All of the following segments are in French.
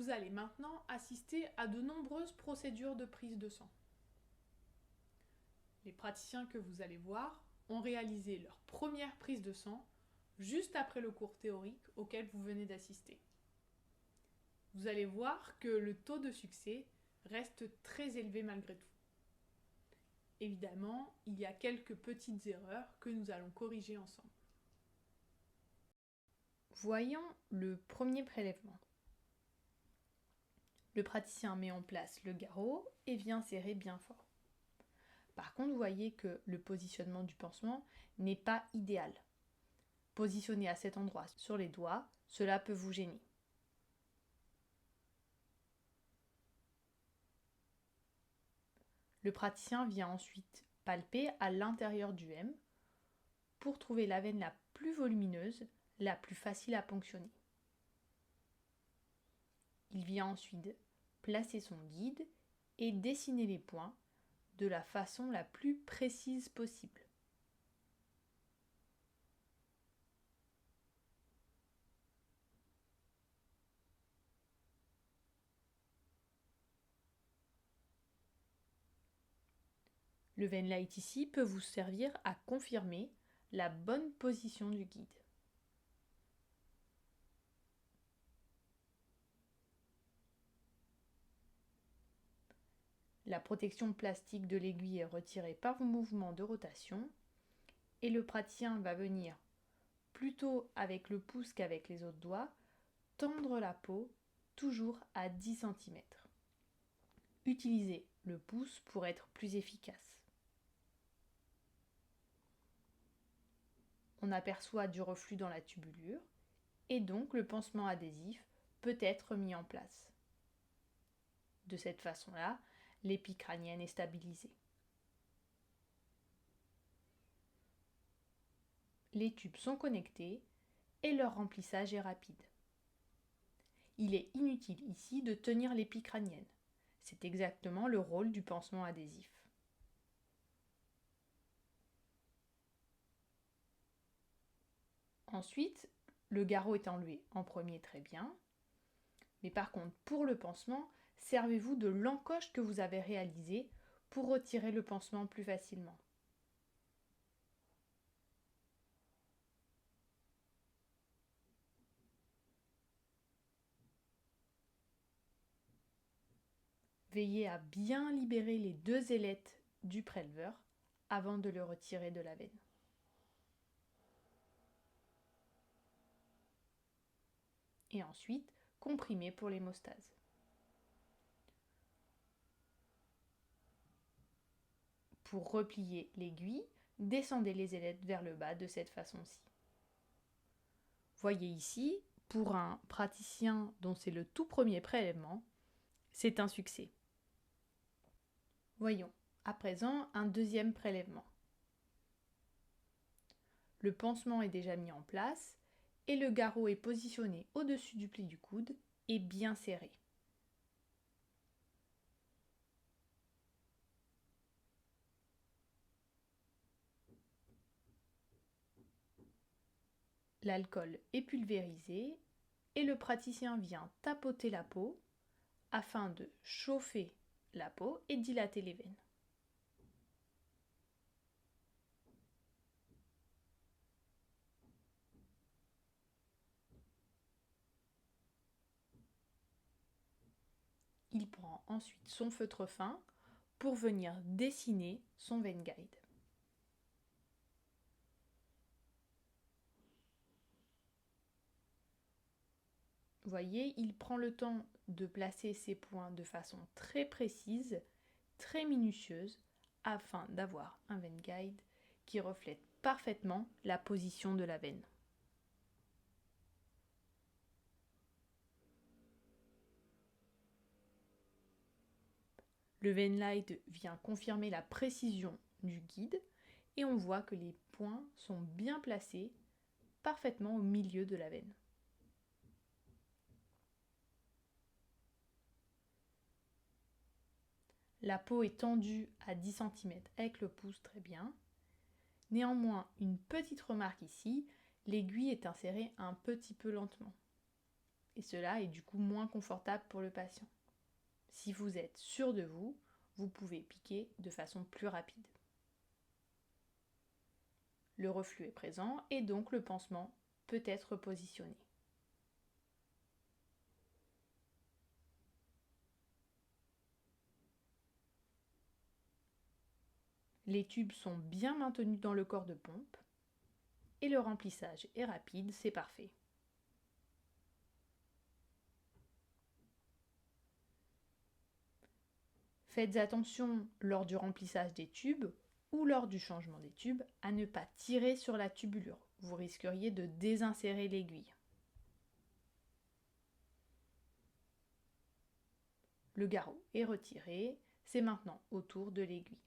Vous allez maintenant assister à de nombreuses procédures de prise de sang. Les praticiens que vous allez voir ont réalisé leur première prise de sang juste après le cours théorique auquel vous venez d'assister. Vous allez voir que le taux de succès reste très élevé malgré tout. Évidemment, il y a quelques petites erreurs que nous allons corriger ensemble. Voyons le premier prélèvement. Le praticien met en place le garrot et vient serrer bien fort. Par contre, vous voyez que le positionnement du pansement n'est pas idéal. Positionné à cet endroit sur les doigts, cela peut vous gêner. Le praticien vient ensuite palper à l'intérieur du M pour trouver la veine la plus volumineuse, la plus facile à ponctionner. Il vient ensuite placer son guide et dessiner les points de la façon la plus précise possible. Le Venlight ici peut vous servir à confirmer la bonne position du guide. La protection plastique de l'aiguille est retirée par vos mouvements de rotation et le praticien va venir, plutôt avec le pouce qu'avec les autres doigts, tendre la peau toujours à 10 cm. Utilisez le pouce pour être plus efficace. On aperçoit du reflux dans la tubulure et donc le pansement adhésif peut être mis en place. De cette façon-là, l'épi crânienne est stabilisée. Les tubes sont connectés et leur remplissage est rapide. Il est inutile ici de tenir l'épi crânienne. C'est exactement le rôle du pansement adhésif. Ensuite, le garrot est enlevé en premier très bien. Mais par contre, pour le pansement, servez-vous de l'encoche que vous avez réalisée pour retirer le pansement plus facilement. Veillez à bien libérer les deux ailettes du préleveur avant de le retirer de la veine. Et ensuite, comprimer pour l'hémostase. Pour replier l'aiguille, descendez les ailettes vers le bas de cette façon-ci. Voyez ici, pour un praticien dont c'est le tout premier prélèvement, c'est un succès. Voyons à présent un deuxième prélèvement. Le pansement est déjà mis en place et le garrot est positionné au-dessus du pli du coude et bien serré. L'alcool est pulvérisé et le praticien vient tapoter la peau afin de chauffer la peau et dilater les veines. Il prend ensuite son feutre fin pour venir dessiner son vein guide. Vous voyez, il prend le temps de placer ses points de façon très précise, très minutieuse, afin d'avoir un vein guide qui reflète parfaitement la position de la veine. Le Venlight vient confirmer la précision du guide et on voit que les points sont bien placés parfaitement au milieu de la veine. La peau est tendue à 10 cm avec le pouce, très bien. Néanmoins, une petite remarque ici, l'aiguille est insérée un petit peu lentement. Et cela est du coup moins confortable pour le patient. Si vous êtes sûr de vous, vous pouvez piquer de façon plus rapide. Le reflux est présent et donc le pansement peut être positionné. Les tubes sont bien maintenus dans le corps de pompe et le remplissage est rapide, c'est parfait. Faites attention lors du remplissage des tubes ou lors du changement des tubes à ne pas tirer sur la tubulure. Vous risqueriez de désinsérer l'aiguille. Le garrot est retiré, c'est maintenant au tour de l'aiguille.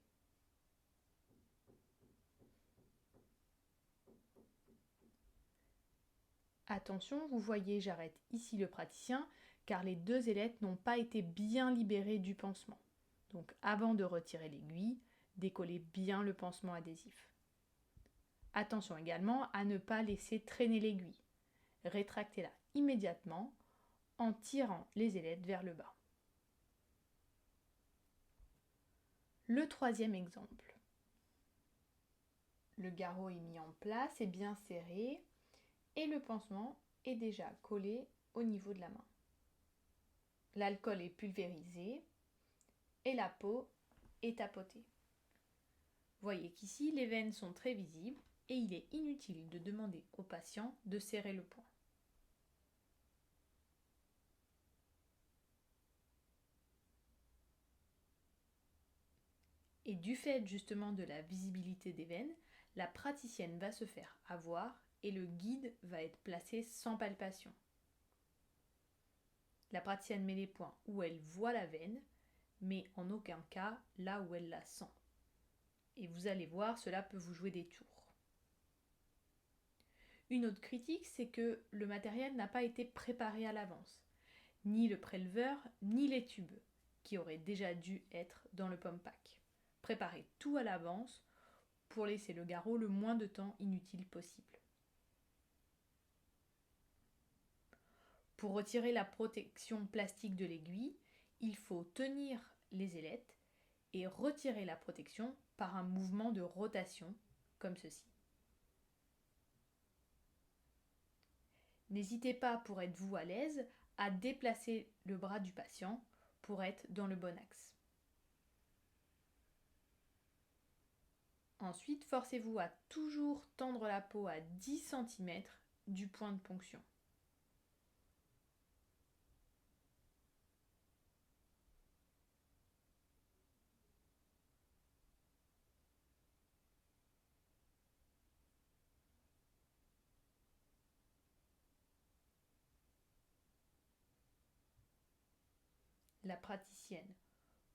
Attention, vous voyez, j'arrête ici le praticien car les deux ailettes n'ont pas été bien libérées du pansement. Donc avant de retirer l'aiguille, décollez bien le pansement adhésif. Attention également à ne pas laisser traîner l'aiguille. Rétractez-la immédiatement en tirant les ailettes vers le bas. Le troisième exemple. Le garrot est mis en place et bien serré et le pansement est déjà collé au niveau de la main. L'alcool est pulvérisé et la peau est tapotée. Voyez qu'ici les veines sont très visibles et il est inutile de demander au patient de serrer le poing. Et du fait justement de la visibilité des veines, la praticienne va se faire avoir et le guide va être placé sans palpation. La praticienne met les points où elle voit la veine, mais en aucun cas là où elle la sent. Et vous allez voir, cela peut vous jouer des tours. Une autre critique, c'est que le matériel n'a pas été préparé à l'avance. Ni le préleveur, ni les tubes, qui auraient déjà dû être dans le pump pack. Préparez tout à l'avance pour laisser le garrot le moins de temps inutile possible. Pour retirer la protection plastique de l'aiguille, il faut tenir les ailettes et retirer la protection par un mouvement de rotation, comme ceci. N'hésitez pas, pour être vous à l'aise, à déplacer le bras du patient pour être dans le bon axe. Ensuite, forcez-vous à toujours tendre la peau à 10 cm du point de ponction. La praticienne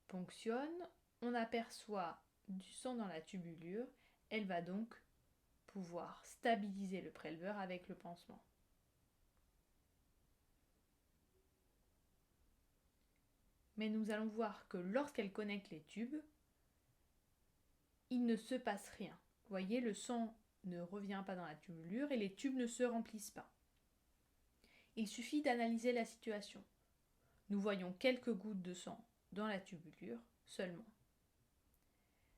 ponctionne, on aperçoit du sang dans la tubulure, elle va donc pouvoir stabiliser le préleveur avec le pansement. Mais nous allons voir que lorsqu'elle connecte les tubes, il ne se passe rien. Vous voyez, le sang ne revient pas dans la tubulure et les tubes ne se remplissent pas. Il suffit d'analyser la situation. Nous voyons quelques gouttes de sang dans la tubulure seulement.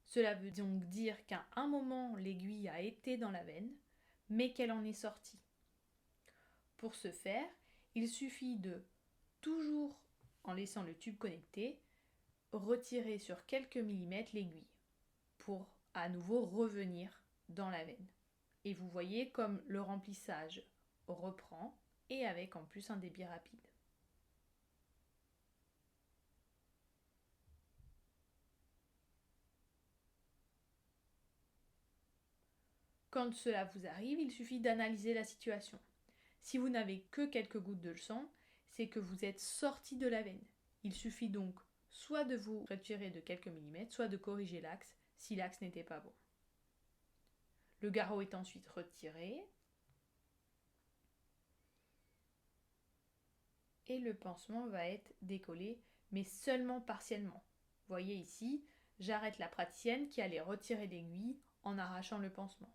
Cela veut donc dire qu'à un moment, l'aiguille a été dans la veine, mais qu'elle en est sortie. Pour ce faire, il suffit de, toujours en laissant le tube connecté, retirer sur quelques millimètres l'aiguille pour à nouveau revenir dans la veine. Et vous voyez comme le remplissage reprend et avec en plus un débit rapide. Quand cela vous arrive, il suffit d'analyser la situation. Si vous n'avez que quelques gouttes de sang, c'est que vous êtes sorti de la veine. Il suffit donc soit de vous retirer de quelques millimètres, soit de corriger l'axe si l'axe n'était pas bon. Le garrot est ensuite retiré et le pansement va être décollé, mais seulement partiellement. Vous voyez ici, j'arrête la praticienne qui allait retirer l'aiguille en arrachant le pansement.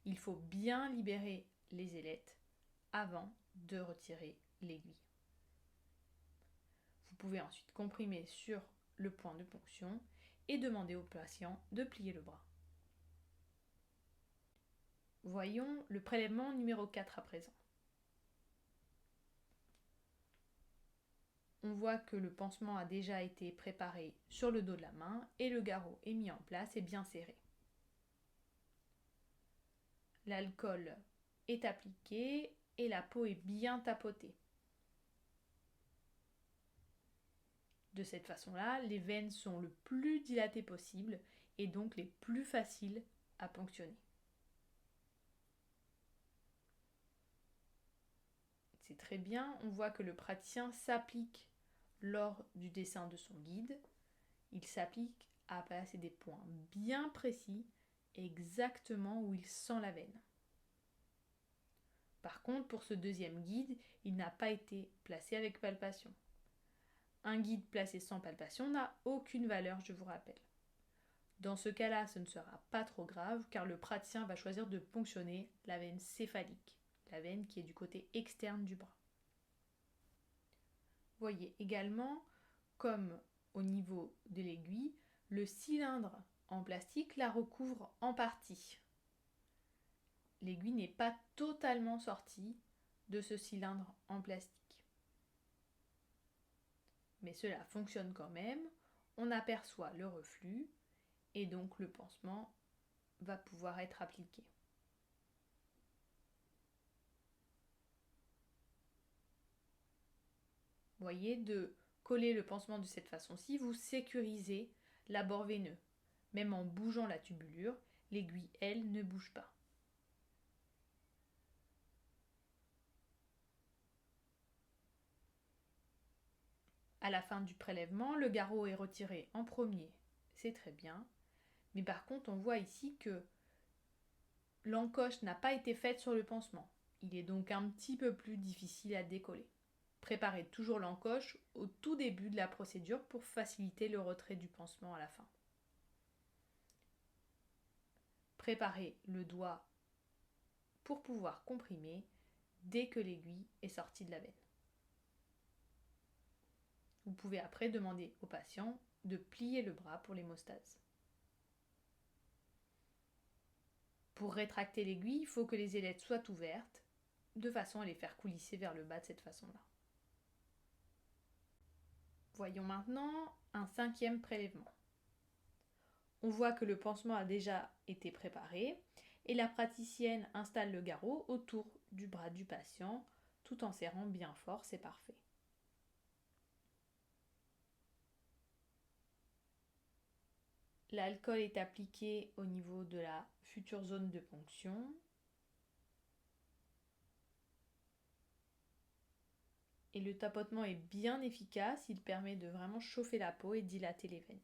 Il faut bien libérer les ailettes avant de retirer l'aiguille. Vous pouvez ensuite comprimer sur le point de ponction et demander au patient de plier le bras. Voyons le prélèvement numéro 4 à présent. On voit que le pansement a déjà été préparé sur le dos de la main et le garrot est mis en place et bien serré. L'alcool est appliqué et la peau est bien tapotée. De cette façon-là, les veines sont le plus dilatées possible et donc les plus faciles à ponctionner. C'est très bien, on voit que le praticien s'applique lors du dessin de son guide. Il s'applique à placer des points bien précis, exactement où il sent la veine. Par contre, pour ce deuxième guide, il n'a pas été placé avec palpation. Un guide placé sans palpation n'a aucune valeur, je vous rappelle. Dans ce cas-là, ce ne sera pas trop grave car le praticien va choisir de ponctionner la veine céphalique, la veine qui est du côté externe du bras. Voyez également, comme au niveau de l'aiguille, le cylindre en plastique la recouvre en partie. L'aiguille n'est pas totalement sortie de ce cylindre en plastique. Mais cela fonctionne quand même, on aperçoit le reflux et donc le pansement va pouvoir être appliqué. Voyez, de coller le pansement de cette façon-ci, vous sécurisez l'abord veineux. Même en bougeant la tubulure, l'aiguille, elle, ne bouge pas. À la fin du prélèvement, le garrot est retiré en premier, c'est très bien. Mais par contre, on voit ici que l'encoche n'a pas été faite sur le pansement. Il est donc un petit peu plus difficile à décoller. Préparez toujours l'encoche au tout début de la procédure pour faciliter le retrait du pansement à la fin. Préparez le doigt pour pouvoir comprimer dès que l'aiguille est sortie de la veine. Vous pouvez après demander au patient de plier le bras pour l'hémostase. Pour rétracter l'aiguille, il faut que les ailettes soient ouvertes, de façon à les faire coulisser vers le bas de cette façon-là. Voyons maintenant un 5e prélèvement. On voit que le pansement a déjà été préparé et la praticienne installe le garrot autour du bras du patient tout en serrant bien fort, c'est parfait. L'alcool est appliqué au niveau de la future zone de ponction. Et le tapotement est bien efficace, il permet de vraiment chauffer la peau et dilater les veines.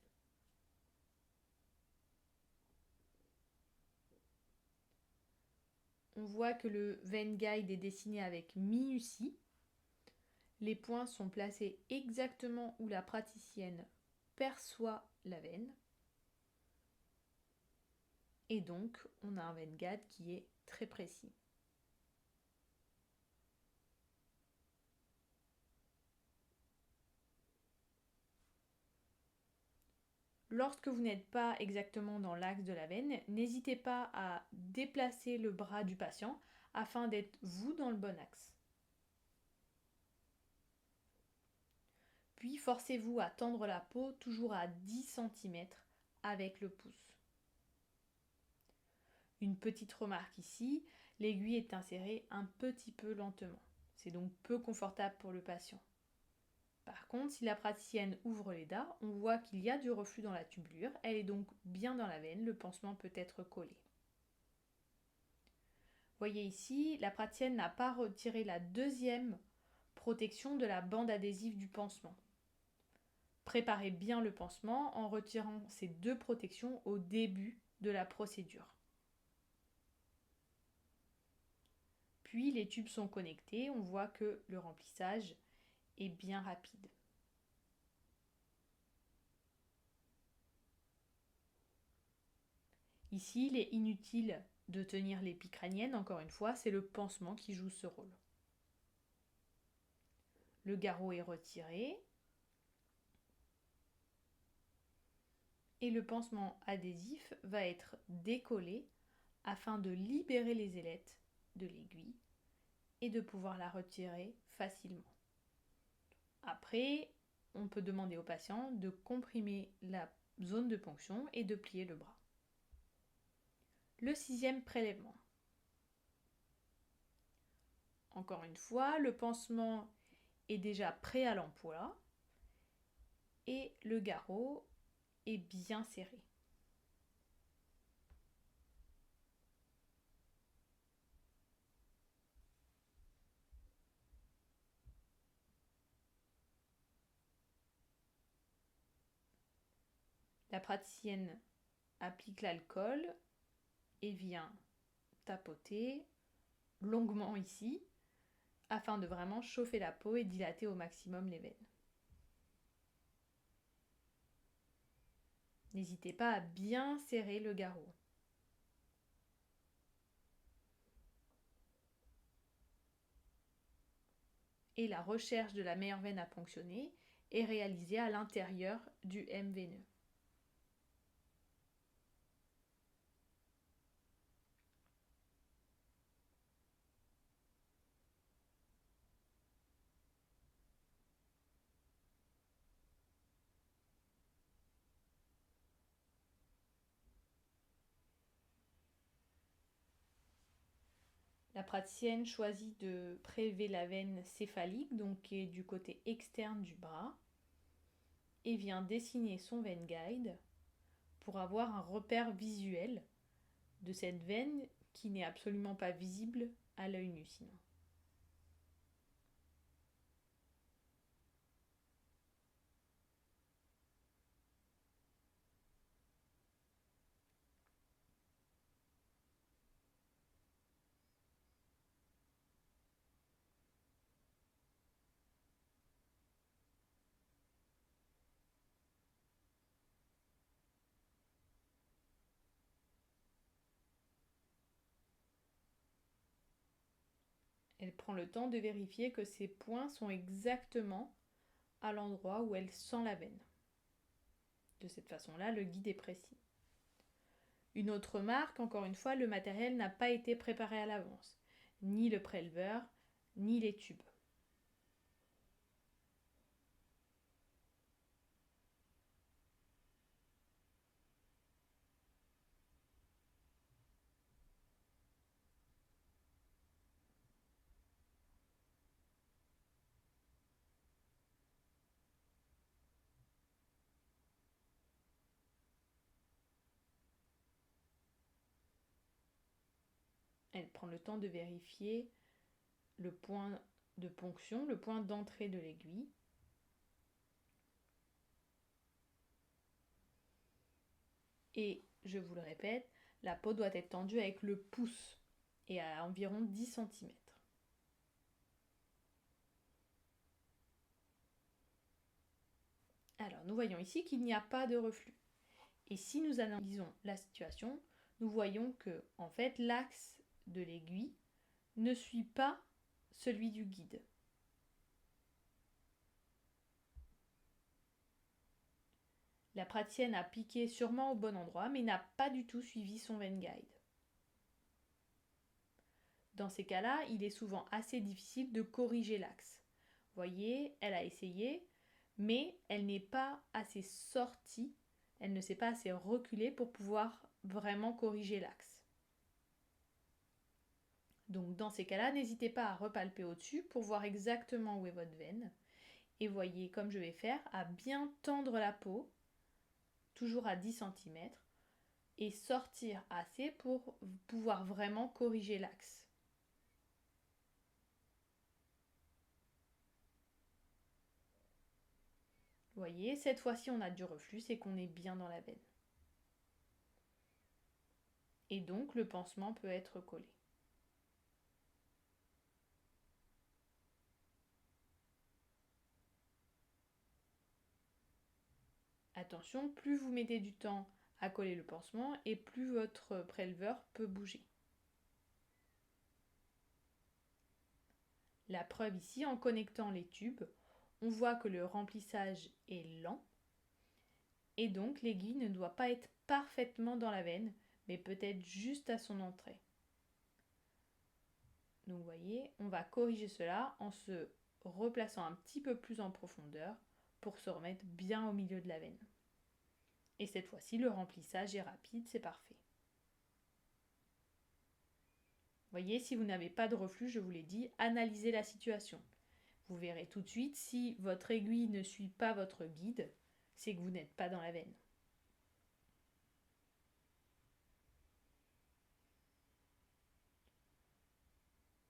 On voit que le vein guide est dessiné avec minutie. Les points sont placés exactement où la praticienne perçoit la veine. Et donc, on a un vein guide qui est très précis. Lorsque vous n'êtes pas exactement dans l'axe de la veine, n'hésitez pas à déplacer le bras du patient afin d'être vous dans le bon axe. Puis forcez-vous à tendre la peau toujours à 10 cm avec le pouce. Une petite remarque ici, l'aiguille est insérée un petit peu lentement. C'est donc peu confortable pour le patient. Par contre, si la praticienne ouvre les dents, on voit qu'il y a du reflux dans la tubulure, elle est donc bien dans la veine, le pansement peut être collé. Voyez ici, la praticienne n'a pas retiré la deuxième protection de la bande adhésive du pansement. Préparez bien le pansement en retirant ces deux protections au début de la procédure. Puis les tubes sont connectés, on voit que le remplissage est bien rapide. Ici, il est inutile de tenir l'épi crânienne, encore une fois, c'est le pansement qui joue ce rôle. Le garrot est retiré et le pansement adhésif va être décollé afin de libérer les ailettes de l'aiguille et de pouvoir la retirer facilement. Après, on peut demander au patient de comprimer la zone de ponction et de plier le bras. Le 6e prélèvement. Encore une fois, le pansement est déjà prêt à l'emploi et le garrot est bien serré. La praticienne applique l'alcool et vient tapoter longuement ici afin de vraiment chauffer la peau et dilater au maximum les veines. N'hésitez pas à bien serrer le garrot. Et la recherche de la meilleure veine à ponctionner est réalisée à l'intérieur du M veineux. La praticienne choisit de prélever la veine céphalique, donc qui est du côté externe du bras, et vient dessiner son veine guide pour avoir un repère visuel de cette veine qui n'est absolument pas visible à l'œil nu sinon. Elle prend le temps de vérifier que ses points sont exactement à l'endroit où elle sent la veine. De cette façon-là, le guide est précis. Une autre remarque, encore une fois, le matériel n'a pas été préparé à l'avance, ni le préleveur, ni les tubes. Elle prend le temps de vérifier le point de ponction, le point d'entrée de l'aiguille. Et, je vous le répète, la peau doit être tendue avec le pouce et à environ 10 cm. Alors, nous voyons ici qu'il n'y a pas de reflux. Et si nous analysons la situation, nous voyons que, en fait, l'axe de l'aiguille ne suit pas celui du guide. La praticienne a piqué sûrement au bon endroit, mais n'a pas du tout suivi son veine guide. Dans ces cas-là, il est souvent assez difficile de corriger l'axe. Vous voyez, elle a essayé, mais elle n'est pas assez sortie, elle ne s'est pas assez reculée pour pouvoir vraiment corriger l'axe. Donc dans ces cas-là, n'hésitez pas à repalper au-dessus pour voir exactement où est votre veine. Et voyez, comme je vais faire, à bien tendre la peau, toujours à 10 cm, et sortir assez pour pouvoir vraiment corriger l'axe. Vous voyez, cette fois-ci on a du reflux, c'est qu'on est bien dans la veine. Et donc le pansement peut être collé. Attention, plus vous mettez du temps à coller le pansement et plus votre préleveur peut bouger. La preuve ici, en connectant les tubes, on voit que le remplissage est lent et donc l'aiguille ne doit pas être parfaitement dans la veine, mais peut-être juste à son entrée. Donc vous voyez, on va corriger cela en se replaçant un petit peu plus en profondeur pour se remettre bien au milieu de la veine. Et cette fois-ci, le remplissage est rapide, c'est parfait. Vous voyez, si vous n'avez pas de reflux, je vous l'ai dit, analysez la situation. Vous verrez tout de suite, si votre aiguille ne suit pas votre guide, c'est que vous n'êtes pas dans la veine.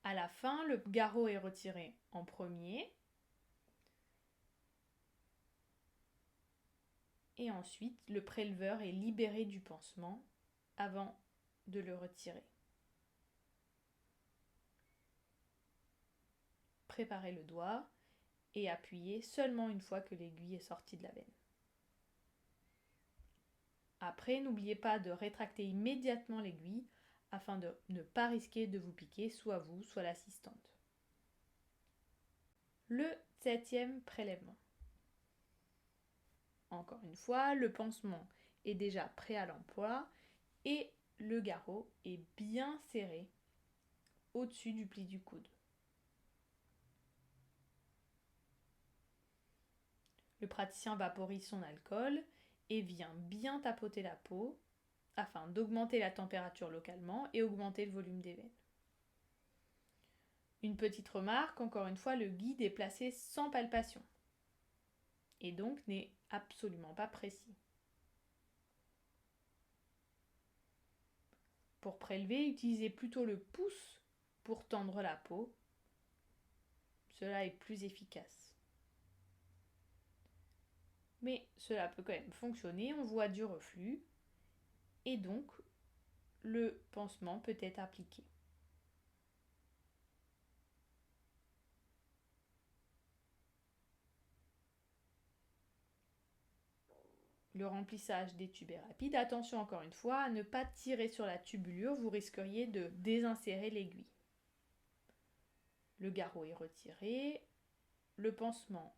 À la fin, le garrot est retiré en premier. Et ensuite, le préleveur est libéré du pansement avant de le retirer. Préparez le doigt et appuyez seulement une fois que l'aiguille est sortie de la veine. Après, n'oubliez pas de rétracter immédiatement l'aiguille afin de ne pas risquer de vous piquer, soit vous, soit l'assistante. Le 7e prélèvement. Encore une fois, le pansement est déjà prêt à l'emploi et le garrot est bien serré au-dessus du pli du coude. Le praticien vaporise son alcool et vient bien tapoter la peau afin d'augmenter la température localement et augmenter le volume des veines. Une petite remarque, encore une fois, le guide est placé sans palpation et donc n'est absolument pas précis. Pour prélever, utilisez plutôt le pouce pour tendre la peau. Cela est plus efficace. Mais cela peut quand même fonctionner, on voit du reflux et donc le pansement peut être appliqué. Le remplissage des tubes est rapide. Attention encore une fois à ne pas tirer sur la tubulure, vous risqueriez de désinsérer l'aiguille. Le garrot est retiré, le pansement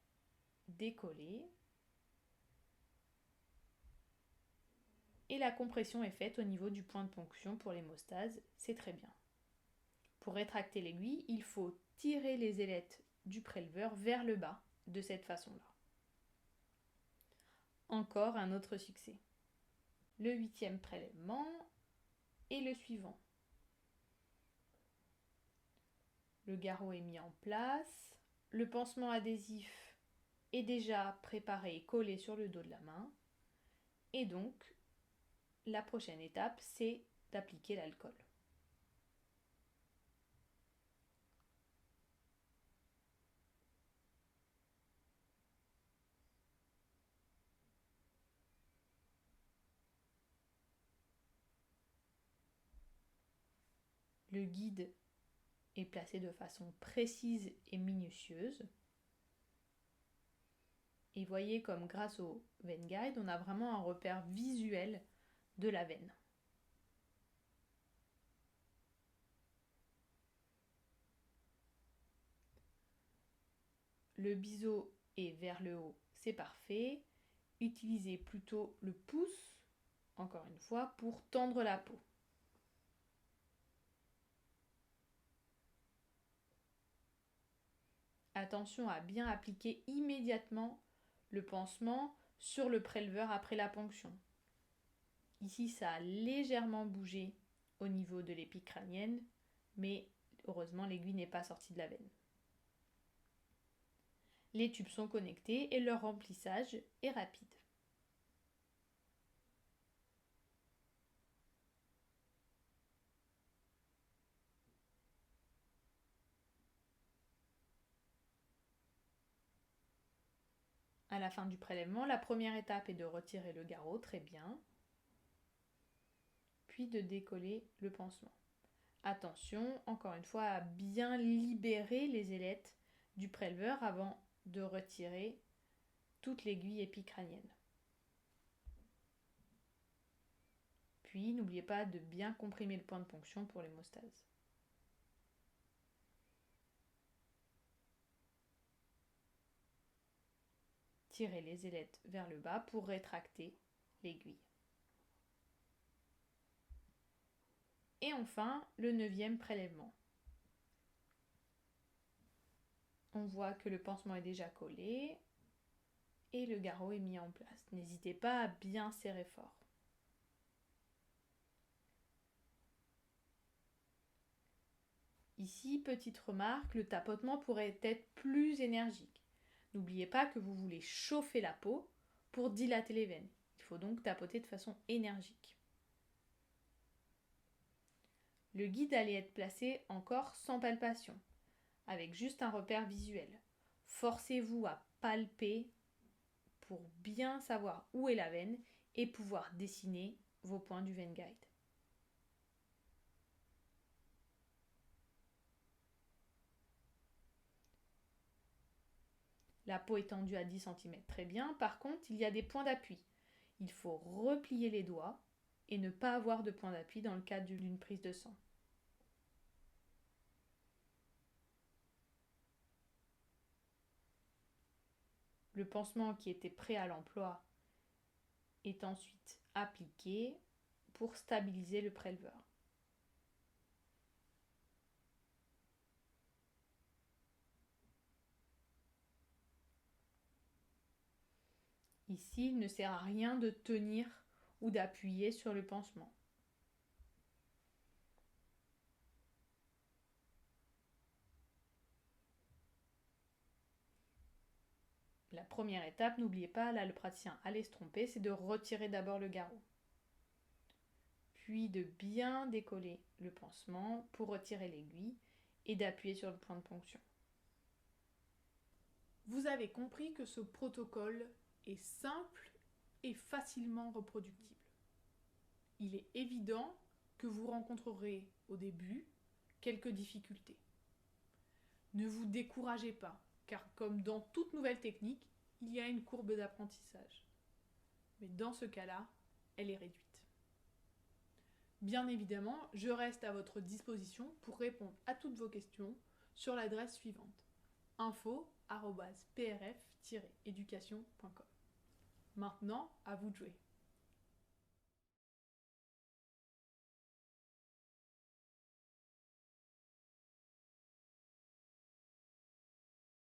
décollé et la compression est faite au niveau du point de ponction pour l'hémostase, c'est très bien. Pour rétracter l'aiguille, il faut tirer les ailettes du préleveur vers le bas de cette façon-là. Encore un autre succès. Le 8e prélèvement et le suivant. Le garrot est mis en place, le pansement adhésif est déjà préparé et collé sur le dos de la main, et donc la prochaine étape c'est d'appliquer l'alcool. Le guide est placé de façon précise et minutieuse. Et voyez comme grâce au Vein Guide, on a vraiment un repère visuel de la veine. Le biseau est vers le haut, c'est parfait. Utilisez plutôt le pouce, encore une fois, pour tendre la peau. Attention à bien appliquer immédiatement le pansement sur le préleveur après la ponction. Ici, ça a légèrement bougé au niveau de l'épique crânienne, mais heureusement, l'aiguille n'est pas sortie de la veine. Les tubes sont connectés et leur remplissage est rapide. À la fin du prélèvement, la première étape est de retirer le garrot, très bien, puis de décoller le pansement. Attention, encore une fois, à bien libérer les ailettes du préleveur avant de retirer toute l'aiguille épicrânienne. Puis, n'oubliez pas de bien comprimer le point de ponction pour l'hémostase. tirez les ailettes vers le bas pour rétracter l'aiguille. Et enfin, le 9e prélèvement. On voit que le pansement est déjà collé et le garrot est mis en place. N'hésitez pas à bien serrer fort. Ici, petite remarque, le tapotement pourrait être plus énergique. N'oubliez pas que vous voulez chauffer la peau pour dilater les veines. Il faut donc tapoter de façon énergique. Le guide allait être placé encore sans palpation, avec juste un repère visuel. Forcez-vous à palper pour bien savoir où est la veine et pouvoir dessiner vos points du Vein Guide. La peau est tendue à 10 cm, très bien. Par contre, il y a des points d'appui. Il faut replier les doigts et ne pas avoir de point d'appui dans le cadre d'une prise de sang. Le pansement qui était prêt à l'emploi est ensuite appliqué pour stabiliser le préleveur. Ici, il ne sert à rien de tenir ou d'appuyer sur le pansement. La première étape, n'oubliez pas, là le praticien allait se tromper, c'est de retirer d'abord le garrot. Puis de bien décoller le pansement pour retirer l'aiguille et d'appuyer sur le point de ponction. Vous avez compris que ce protocole est simple et facilement reproductible. Il est évident que vous rencontrerez au début quelques difficultés. Ne vous découragez pas, car comme dans toute nouvelle technique, il y a une courbe d'apprentissage. Mais dans ce cas-là, elle est réduite. Bien évidemment, je reste à votre disposition pour répondre à toutes vos questions sur l'adresse suivante: info@prf-education.com. Maintenant, à vous de jouer.